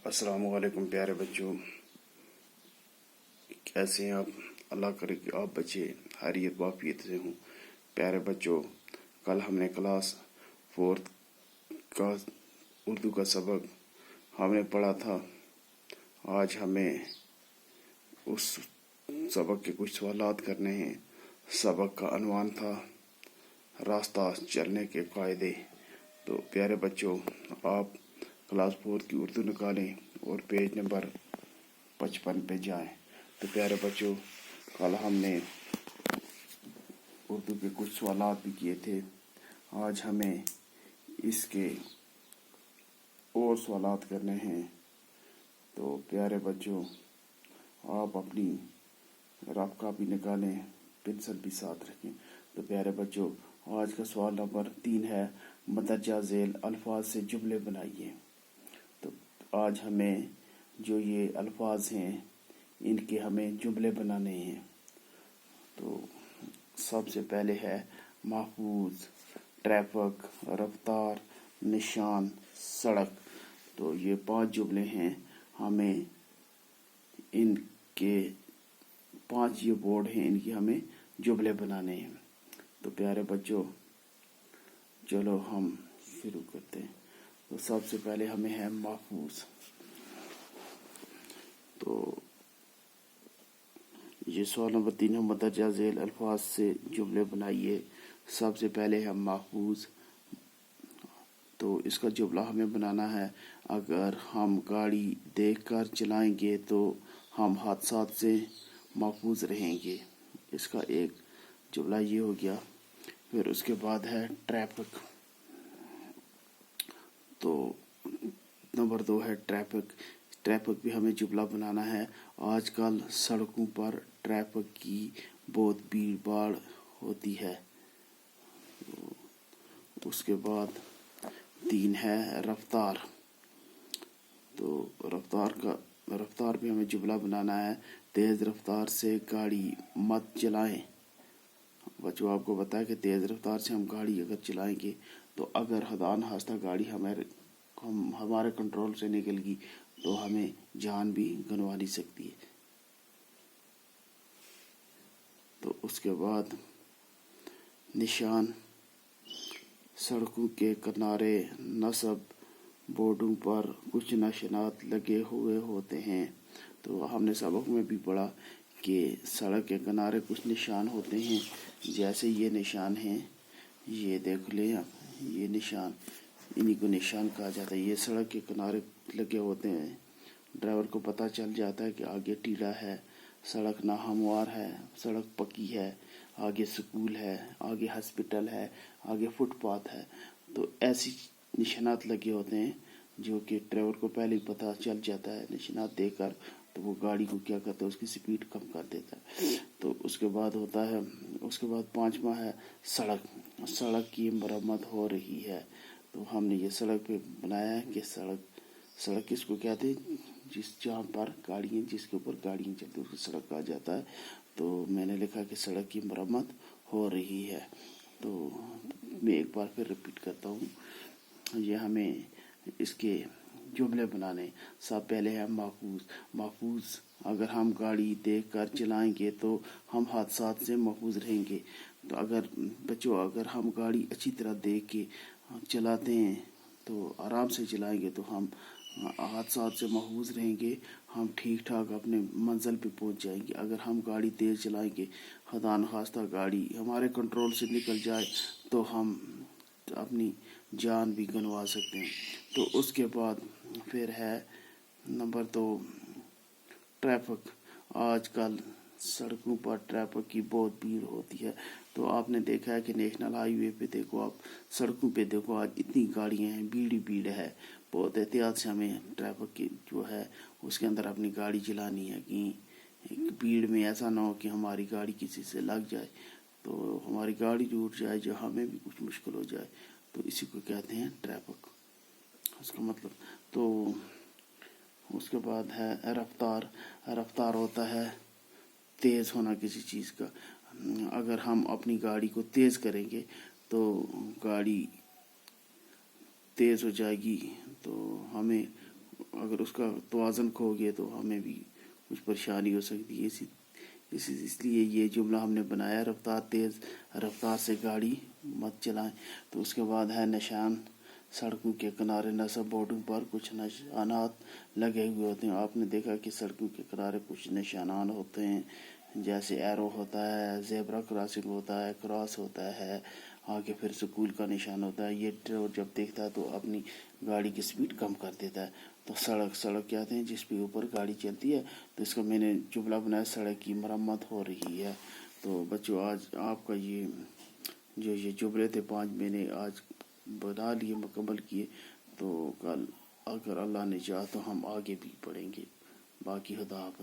السلام علیکم پیارے بچوں، کیسے ہیں آپ؟ اللہ کرے کہ آپ بچے خیریت وافیت سے ہوں۔ پیارے بچوں، کل ہم نے کلاس 4 کا اردو کا سبق ہم نے پڑھا تھا۔ آج ہمیں اس سبق کے کچھ سوالات کرنے ہیں۔ سبق کا عنوان تھا راستہ چلنے کے فائدے۔ تو پیارے بچوں، آپ کلاس 4 کی اردو نکالیں اور پیج نمبر 55 پہ جائیں۔ تو پیارے بچوں، کل ہم نے اردو کے کچھ سوالات بھی کیے تھے۔ آج ہمیں اس کے اور سوالات کرنے ہیں۔ تو پیارے بچوں، آپ اپنی رف کاپی نکالیں، پنسل بھی ساتھ رکھیں۔ تو پیارے بچوں، آج کا سوال نمبر 3 ہے، مندرجہ ذیل الفاظ سے جملے بنائیے۔ تو آج ہمیں جو یہ الفاظ ہیں ان کے ہمیں جملے بنانے ہیں۔ تو سب سے پہلے ہے محفوظ، ٹریفک، رفتار، نشان، سڑک۔ تو یہ 5 جملے ہیں۔ ہمیں ان کے 5 یہ بورڈ ہیں، ان کی ہمیں جملے بنانے ہیں۔ تو پیارے بچوں، چلو ہم شروع کرتے ہیں۔ تو سب سے پہلے ہمیں ہے محفوظ۔ تو یہ سوال نمبر 3 ہے، مندرجہ ذیل الفاظ سے جملے بنائیے۔ سب سے پہلے ہے محفوظ۔ تو اس کا جملہ ہمیں بنانا ہے، اگر ہم گاڑی دیکھ کر چلائیں گے تو ہم حادثات سے محفوظ رہیں گے۔ اس کا ایک جملہ یہ ہو گیا۔ پھر اس کے بعد ہے ٹریفک۔ تو نمبر 2 ہے ٹریفک۔ ٹریفک بھی ہمیں جملہ بنانا ہے، آج کل سڑکوں پر ٹریفک کی بہت بھیڑ بھاڑ ہوتی ہے۔ اس کے بعد 3 ہے رفتار۔ تو رفتار بھی ہمیں جملہ بنانا ہے، تیز رفتار سے گاڑی مت چلائیں۔ بچوں، آپ کو بتایا کہ تیز رفتار سے ہم گاڑی اگر چلائیں گے تو اگر خدا نخواستہ گاڑی ہمارے کنٹرول سے نکل گئی تو ہمیں جان بھی گنوانی سکتی ہے۔ تو اس کے بعد نشان، سڑکوں کے کنارے نصب بورڈوں پر کچھ نشانات لگے ہوئے ہوتے ہیں۔ تو ہم نے سبق میں بھی پڑھا کہ سڑک کے کنارے کچھ نشان ہوتے ہیں، جیسے یہ نشان ہیں، یہ دیکھ لیں آپ، یہ نشان، انہی کو نشان کہا جاتا ہے۔ یہ سڑک کے کنارے لگے ہوتے ہیں، ڈرائیور کو پتہ چل جاتا ہے کہ آگے ٹیلا ہے، سڑک ناہموار ہے، سڑک پکی ہے، آگے سکول ہے، آگے ہسپتال ہے، آگے فٹ پاتھ ہے۔ تو ایسی نشانات لگے ہوتے ہیں جو کہ ڈرائیور کو پہلے ہی پتہ چل جاتا ہے، نشانات دیکھ کر تو وہ گاڑی کو کیا کرتا ہے، اس کی سپیڈ کم کر دیتا ہے۔ تو اس کے بعد ہوتا ہے، اس کے بعد 5واں ہے سڑک۔ سڑک کی مرمت ہو رہی ہے۔ تو ہم نے یہ سڑک پہ بنایا ہے کہ سڑک کس کو کہتے ہیں، جہاں پر گاڑیاں، جس کے اوپر گاڑیاں چلتی ہیں اس کو سڑک کہا جاتا ہے۔ تو میں نے لکھا کہ سڑک کی مرمت ہو رہی ہے۔ تو میں ایک بار پھر ریپیٹ کرتا ہوں، یہ ہمیں اس کے جملے بنانے۔ سب پہلے ہے محفوظ۔ محفوظ، اگر ہم گاڑی دیکھ کر چلائیں گے تو ہم حادثات سے محفوظ رہیں گے۔ تو اگر ہم گاڑی اچھی طرح دیکھ کے چلاتے ہیں تو آرام سے چلائیں گے تو ہم حادثات سے محفوظ رہیں گے، ہم ٹھیک ٹھاک اپنے منزل پہ پہنچ جائیں گے۔ اگر ہم گاڑی تیز چلائیں گے، خدا نخواستہ گاڑی ہمارے کنٹرول سے نکل جائے تو ہم اپنی جان بھی گنوا سکتے ہیں۔ تو اس کے بعد پھر ہے نمبر 2 ٹریفک۔ آج کل سڑکوں پر ٹریفک کی بہت بھیڑ ہوتی ہے۔ تو آپ نے دیکھا ہے کہ نیشنل ہائی وے پہ دیکھو، آپ سڑکوں پہ دیکھو، آج اتنی گاڑیاں ہیں، بھیڑ ہے۔ بہت احتیاط سے ہمیں ٹریفک کی جو ہے اس کے اندر اپنی گاڑی چلانی ہے، کہ بھیڑ میں ایسا نہ ہو کہ ہماری گاڑی کسی سے لگ جائے تو ہماری گاڑی ٹوٹ جائے، جو ہمیں بھی کچھ مشکل ہو جائے۔ تو اسی کو کہتے ہیں ٹریفک، اس کا مطلب۔ تو اس کے بعد ہے رفتار۔ رفتار ہوتا ہے تیز ہونا کسی چیز کا۔ اگر ہم اپنی گاڑی کو تیز کریں گے تو گاڑی تیز ہو جائے گی، تو ہمیں اگر اس کا توازن کھو گئے تو ہمیں بھی کچھ پریشانی ہو سکتی ہے. اس لیے یہ جملہ ہم نے بنایا، رفتار تیز رفتار سے گاڑی مت چلائیں. تو اس کے بعد ہے نشان. سڑکوں کے کنارے نصب بورڈوں پر کچھ نشانات لگے ہوئے ہوتے ہیں. آپ نے دیکھا کہ سڑکوں کے کنارے کچھ نشانات ہوتے ہیں، جیسے ایرو ہوتا ہے، زیبرا کراسنگ ہوتا ہے، کراس ہوتا ہے، آگے پھر سکول کا نشان ہوتا ہے. یہ ڈرائیور جب دیکھتا ہے تو اپنی گاڑی کی سپیڈ کم کر دیتا ہے. تو سڑک کہتے ہیں جس پہ اوپر گاڑی چلتی ہے. تو اس کا میں نے جملہ بنایا، سڑک کی مرمت ہو رہی ہے. تو بچوں آج آپ کا یہ جملے تھے 5 میں نے آج بنا لیے، مکمل کیے. تو کل اگر اللہ نے چاہا تو ہم آگے بھی پڑھیں گے. باقی خدا حافظ.